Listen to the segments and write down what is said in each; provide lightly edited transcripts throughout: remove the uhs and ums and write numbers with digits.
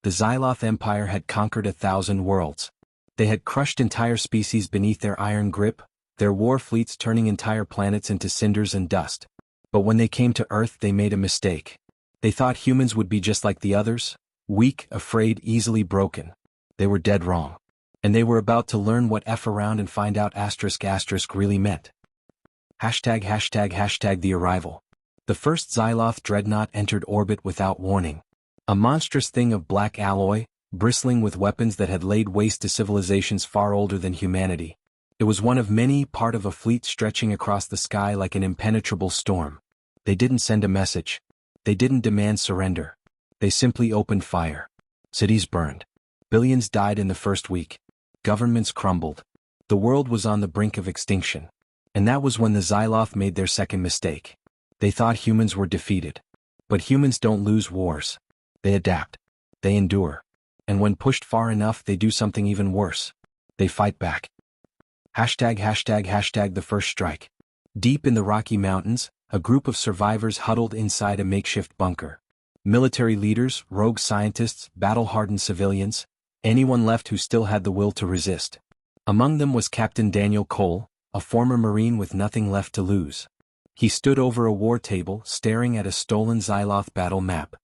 The Xyloth Empire had conquered 1,000 worlds. They had crushed entire species beneath their iron grip, their war fleets turning entire planets into cinders and dust. But when they came to Earth, they made a mistake. They thought humans would be just like the others, weak, afraid, easily broken. They were dead wrong. And they were about to learn what F around and find out *** really meant. ###the arrival. The first Xyloth dreadnought entered orbit without warning. A monstrous thing of black alloy, bristling with weapons that had laid waste to civilizations far older than humanity. It was one of many, part of a fleet stretching across the sky like an impenetrable storm. They didn't send a message. They didn't demand surrender. They simply opened fire. Cities burned. Billions died in the first week. Governments crumbled. The world was on the brink of extinction. And that was when the Xyloth made their second mistake. They thought humans were defeated. But humans don't lose wars. They adapt. They endure. And when pushed far enough, they do something even worse. They fight back. ### the first strike. Deep in the Rocky Mountains, a group of survivors huddled inside a makeshift bunker. Military leaders, rogue scientists, battle-hardened civilians, anyone left who still had the will to resist. Among them was Captain Daniel Cole, a former Marine with nothing left to lose. He stood over a war table, staring at a stolen Xyloth battle map.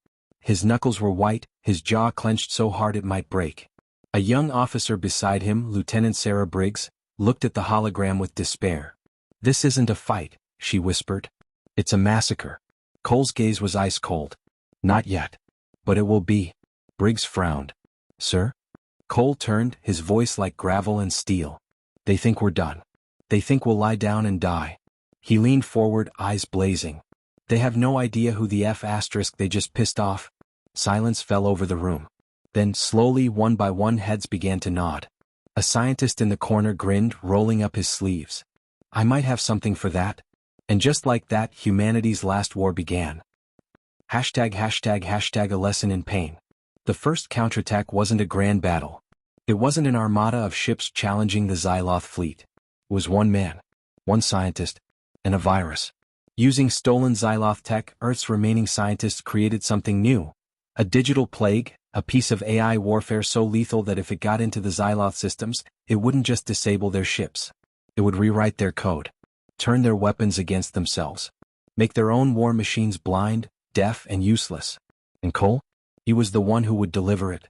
His knuckles were white, his jaw clenched so hard it might break. A young officer beside him, Lieutenant Sarah Briggs, looked at the hologram with despair. "This isn't a fight," she whispered. "It's a massacre." Cole's gaze was ice cold. "Not yet. But it will be." Briggs frowned. "Sir?" Cole turned, his voice like gravel and steel. "They think we're done. They think we'll lie down and die." He leaned forward, eyes blazing. "They have no idea who the ** they just pissed off." Silence fell over the room. Then, slowly, one by one, heads began to nod. A scientist in the corner grinned, rolling up his sleeves. "I might have something for that." And just like that, humanity's last war began. ###, a lesson in pain. The first counterattack wasn't a grand battle. It wasn't an armada of ships challenging the Xyloth fleet. It was one man, one scientist, and a virus. Using stolen Xyloth tech, Earth's remaining scientists created something new. A digital plague, a piece of AI warfare so lethal that if it got into the Xyloth systems, it wouldn't just disable their ships. It would rewrite their code, turn their weapons against themselves, make their own war machines blind, deaf, and useless. And Cole? He was the one who would deliver it.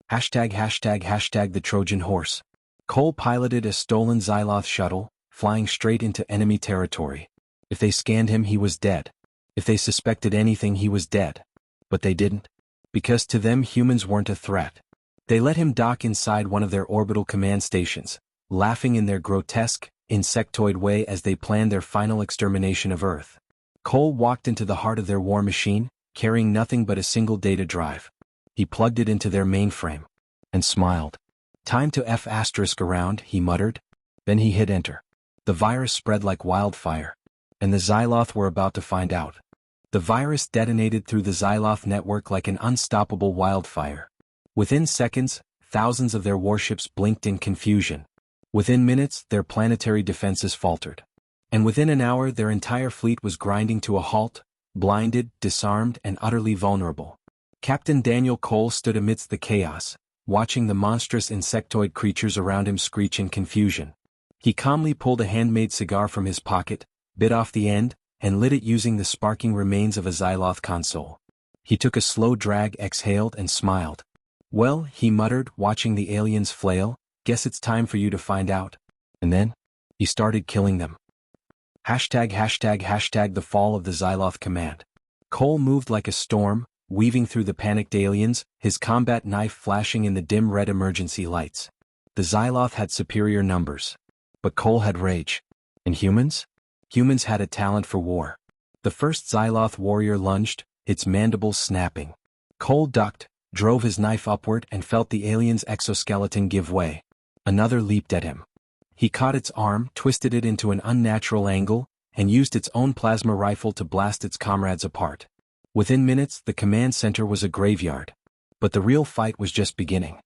### the Trojan horse. Cole piloted a stolen Xyloth shuttle, flying straight into enemy territory. If they scanned him, he was dead. If they suspected anything, he was dead. But they didn't. Because to them, humans weren't a threat. They let him dock inside one of their orbital command stations, laughing in their grotesque, insectoid way as they planned their final extermination of Earth. Cole walked into the heart of their war machine, carrying nothing but a single data drive. He plugged it into their mainframe. And smiled. "Time to F** around," he muttered. Then he hit enter. The virus spread like wildfire. And the Xyloth were about to find out. The virus detonated through the Xyloth network like an unstoppable wildfire. Within seconds, thousands of their warships blinked in confusion. Within minutes, their planetary defenses faltered. And within an hour, their entire fleet was grinding to a halt, blinded, disarmed, and utterly vulnerable. Captain Daniel Cole stood amidst the chaos, watching the monstrous insectoid creatures around him screech in confusion. He calmly pulled a handmade cigar from his pocket, bit off the end, and lit it using the sparking remains of a Xyloth console. He took a slow drag, exhaled, and smiled. "Well," he muttered, watching the aliens flail, "guess it's time for you to find out." And then, he started killing them. ### the fall of the Xyloth command. Cole moved like a storm, weaving through the panicked aliens, his combat knife flashing in the dim red emergency lights. The Xyloth had superior numbers. But Cole had rage. And humans? Humans had a talent for war. The first Xyloth warrior lunged, its mandibles snapping. Cole ducked, drove his knife upward, and felt the alien's exoskeleton give way. Another leaped at him. He caught its arm, twisted it into an unnatural angle, and used its own plasma rifle to blast its comrades apart. Within minutes, the command center was a graveyard. But the real fight was just beginning.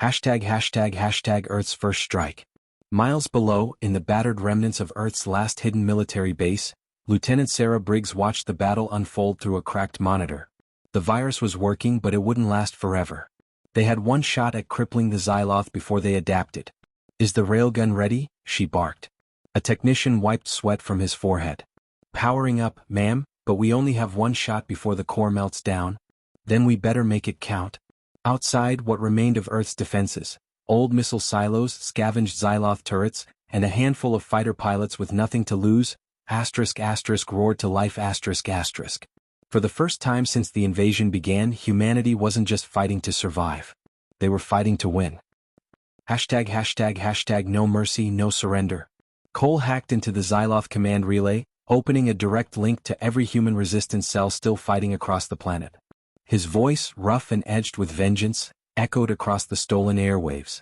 ### Earth's first strike. Miles below, in the battered remnants of Earth's last hidden military base, Lieutenant Sarah Briggs watched the battle unfold through a cracked monitor. The virus was working, but it wouldn't last forever. They had one shot at crippling the Xyloth before they adapted. "Is the railgun ready?" she barked. A technician wiped sweat from his forehead. "Powering up, ma'am, but we only have one shot before the core melts down." "Then we better make it count." Outside, what remained of Earth's defenses, old missile silos, scavenged Xyloth turrets, and a handful of fighter pilots with nothing to lose, roared to life. For the first time since the invasion began, humanity wasn't just fighting to survive. They were fighting to win. No mercy, no surrender. Cole hacked into the Xyloth command relay, opening a direct link to every human resistance cell still fighting across the planet. His voice, rough and edged with vengeance, echoed across the stolen airwaves.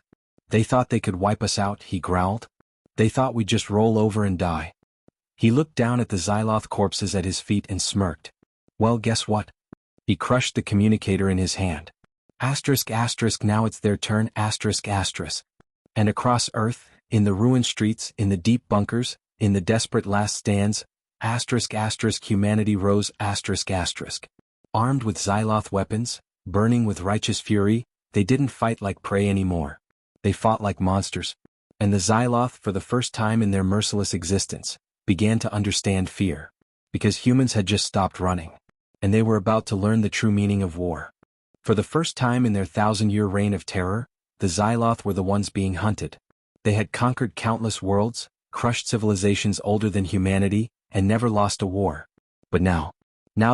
"They thought they could wipe us out," he growled. "They thought we'd just roll over and die." He looked down at the Xyloth corpses at his feet and smirked. "Well, guess what?" He crushed the communicator in his hand. Now it's their turn, And across Earth, in the ruined streets, in the deep bunkers, in the desperate last stands, humanity rose, Armed with Xyloth weapons, burning with righteous fury, they didn't fight like prey anymore. They fought like monsters. And the Xyloth, for the first time in their merciless existence, began to understand fear. Because humans had just stopped running. And they were about to learn the true meaning of war. For the first time in their 1,000-year reign of terror, the Xyloth were the ones being hunted. They had conquered countless worlds, crushed civilizations older than humanity, and never lost a war. But now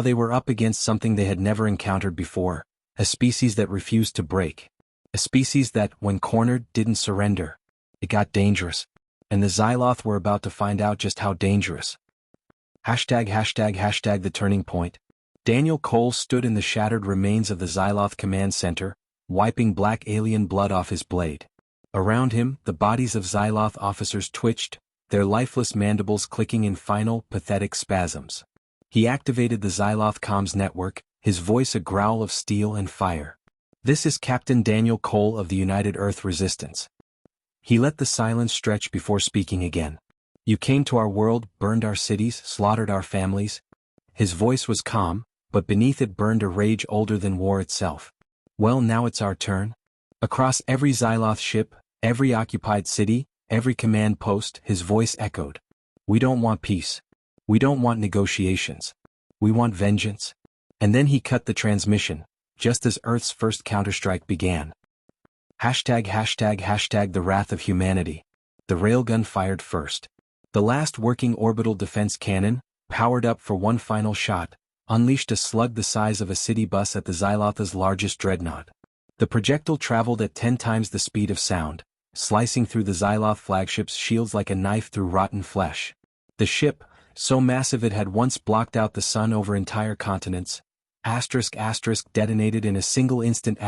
they were up against something they had never encountered before, a species that refused to break. A species that, when cornered, didn't surrender. It got dangerous. And the Xyloth were about to find out just how dangerous. The turning point. Daniel Cole stood in the shattered remains of the Xyloth command center, wiping black alien blood off his blade. Around him, the bodies of Xyloth officers twitched, their lifeless mandibles clicking in final, pathetic spasms. He activated the Xyloth comms network, his voice a growl of steel and fire. "This is Captain Daniel Cole of the United Earth Resistance." He let the silence stretch before speaking again. "You came to our world, burned our cities, slaughtered our families." His voice was calm, but beneath it burned a rage older than war itself. "Well, now it's our turn." Across every Xyloth ship, every occupied city, every command post, his voice echoed. "We don't want peace. We don't want negotiations. We want vengeance." And then he cut the transmission, just as Earth's first counterstrike began. The wrath of humanity. The railgun fired first. The last working orbital defense cannon, powered up for one final shot, unleashed a slug the size of a city bus at the Xyloth's largest dreadnought. The projectile traveled at 10 times the speed of sound, slicing through the Xyloth flagship's shields like a knife through rotten flesh. The ship, so massive it had once blocked out the sun over entire continents, detonated in a single instant,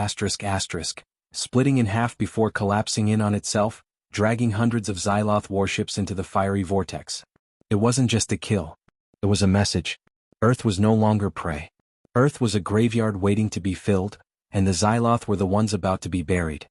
splitting in half before collapsing in on itself, dragging hundreds of Xyloth warships into the fiery vortex. It wasn't just a kill. It was a message. Earth was no longer prey. Earth was a graveyard waiting to be filled, and the Xyloth were the ones about to be buried.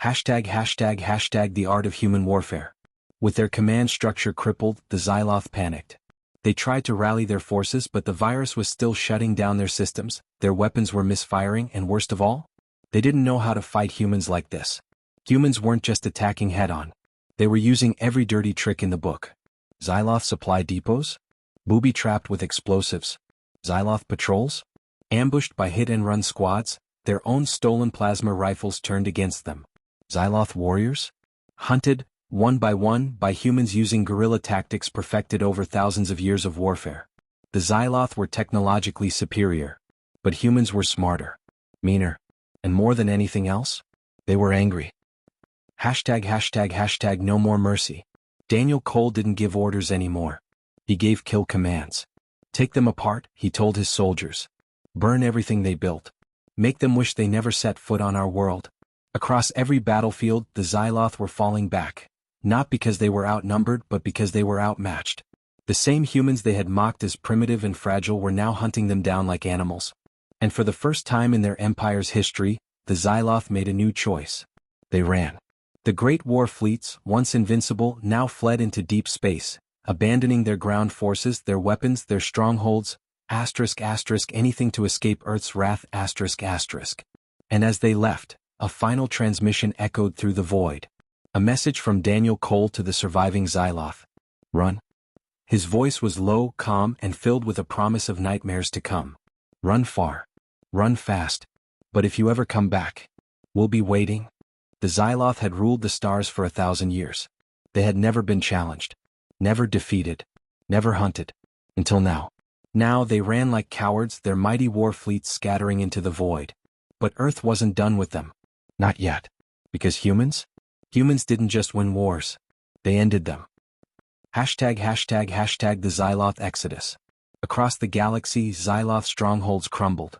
The art of human warfare. With their command structure crippled, the Xyloth panicked. They tried to rally their forces, but the virus was still shutting down their systems, their weapons were misfiring, and worst of all, they didn't know how to fight humans like this. Humans weren't just attacking head-on. They were using every dirty trick in the book. Xyloth supply depots? Booby-trapped with explosives. Xyloth patrols? Ambushed by hit-and-run squads, their own stolen plasma rifles turned against them. Xyloth warriors? Hunted, one, by humans using guerrilla tactics perfected over thousands of years of warfare. The Xyloth were technologically superior. But humans were smarter. Meaner. And more than anything else, they were angry. No more mercy. Daniel Cole didn't give orders anymore. He gave kill commands. Take them apart, he told his soldiers. Burn everything they built. Make them wish they never set foot on our world. Across every battlefield, the Xyloth were falling back. Not because they were outnumbered, but because they were outmatched. The same humans they had mocked as primitive and fragile were now hunting them down like animals. And for the first time in their empire's history, the Xyloth made a new choice. They ran. The Great War fleets, once invincible, now fled into deep space, abandoning their ground forces, their weapons, their strongholds, Asterisk asterisk anything to escape Earth's wrath asterisk asterisk. And as they left, a final transmission echoed through the void. A message from Daniel Cole to the surviving Xyloth. Run. His voice was low, calm, and filled with a promise of nightmares to come. Run far. Run fast. But if you ever come back, we'll be waiting. The Xyloth had ruled the stars for 1,000 years. They had never been challenged. Never defeated. Never hunted. Until now. Now they ran like cowards, their mighty war fleets scattering into the void. But Earth wasn't done with them. Not yet. Because humans didn't just win wars. They ended them. Hashtag the Xyloth Exodus. Across the galaxy, Xyloth strongholds crumbled.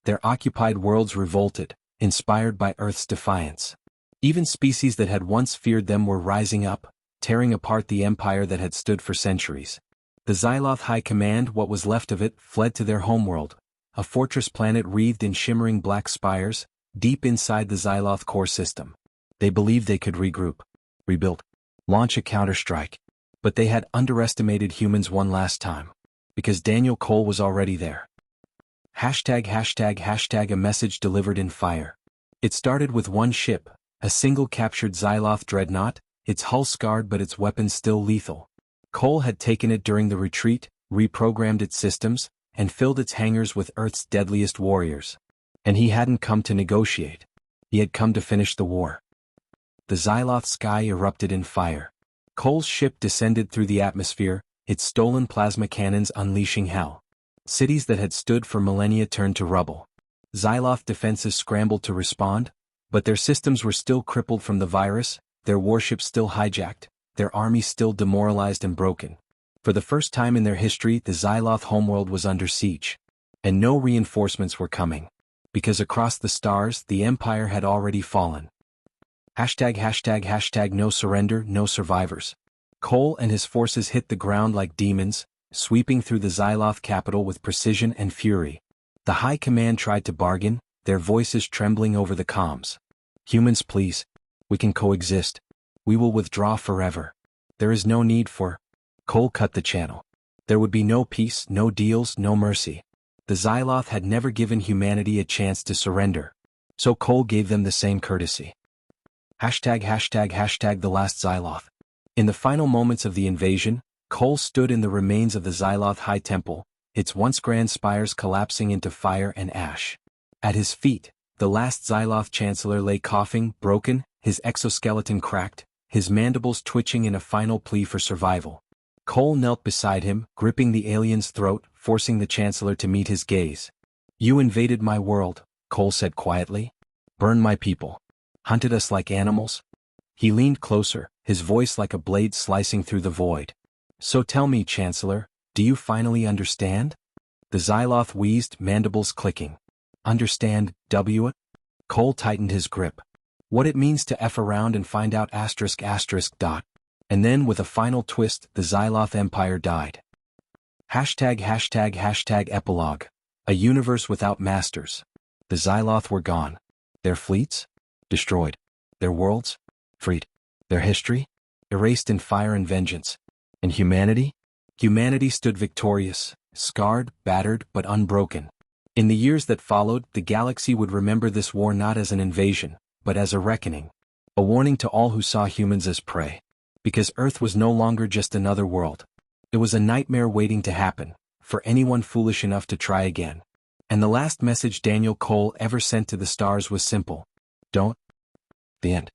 Their occupied worlds revolted, inspired by Earth's defiance. Even species that had once feared them were rising up, tearing apart the empire that had stood for centuries. The Xyloth High Command, what was left of it, fled to their homeworld, a fortress planet wreathed in shimmering black spires, deep inside the Xyloth core system. They believed they could regroup, rebuild, launch a counterstrike. But they had underestimated humans one last time. Because Daniel Cole was already there. Hashtag a message delivered in fire. It started with one ship, a single captured Xyloth dreadnought, its hull scarred but its weapons still lethal. Cole had taken it during the retreat, reprogrammed its systems, and filled its hangars with Earth's deadliest warriors. And he hadn't come to negotiate. He had come to finish the war. The Xyloth sky erupted in fire. Cole's ship descended through the atmosphere, its stolen plasma cannons unleashing hell. Cities that had stood for millennia turned to rubble. Xyloth defenses scrambled to respond, but their systems were still crippled from the virus, their warships still hijacked, their army still demoralized and broken. For the first time in their history, the Xyloth homeworld was under siege. And no reinforcements were coming. Because across the stars, the Empire had already fallen. Hashtag no surrender, no survivors. Cole and his forces hit the ground like demons, sweeping through the Xyloth capital with precision and fury. The High Command tried to bargain, their voices trembling over the comms. Humans, please. We can coexist. We will withdraw forever. There is no need for... Cole cut the channel. There would be no peace, no deals, no mercy. The Xyloth had never given humanity a chance to surrender. So Cole gave them the same courtesy. Hashtag the last Xyloth. In the final moments of the invasion, Cole stood in the remains of the Xyloth High Temple, its once grand spires collapsing into fire and ash. At his feet, the last Xyloth Chancellor lay coughing, broken, his exoskeleton cracked, his mandibles twitching in a final plea for survival. Cole knelt beside him, gripping the alien's throat, forcing the Chancellor to meet his gaze. "You invaded my world," Cole said quietly. "Burned my people. Hunted us like animals." He leaned closer, his voice like a blade slicing through the void. "So tell me, Chancellor, do you finally understand?" The Xyloth wheezed, mandibles clicking. "Understand, W? Cole tightened his grip. "What it means to F around and find out asterisk. And then with a final twist, the Xyloth Empire died. Hashtag epilogue. A universe without masters. The Xyloth were gone. Their fleets? Destroyed. Their worlds? Freed. Their history? Erased in fire and vengeance. And humanity? Humanity stood victorious, scarred, battered, but unbroken. In the years that followed, the galaxy would remember this war not as an invasion, but as a reckoning. A warning to all who saw humans as prey. Because Earth was no longer just another world. It was a nightmare waiting to happen, for anyone foolish enough to try again. And the last message Daniel Cole ever sent to the stars was simple. Don't. The end.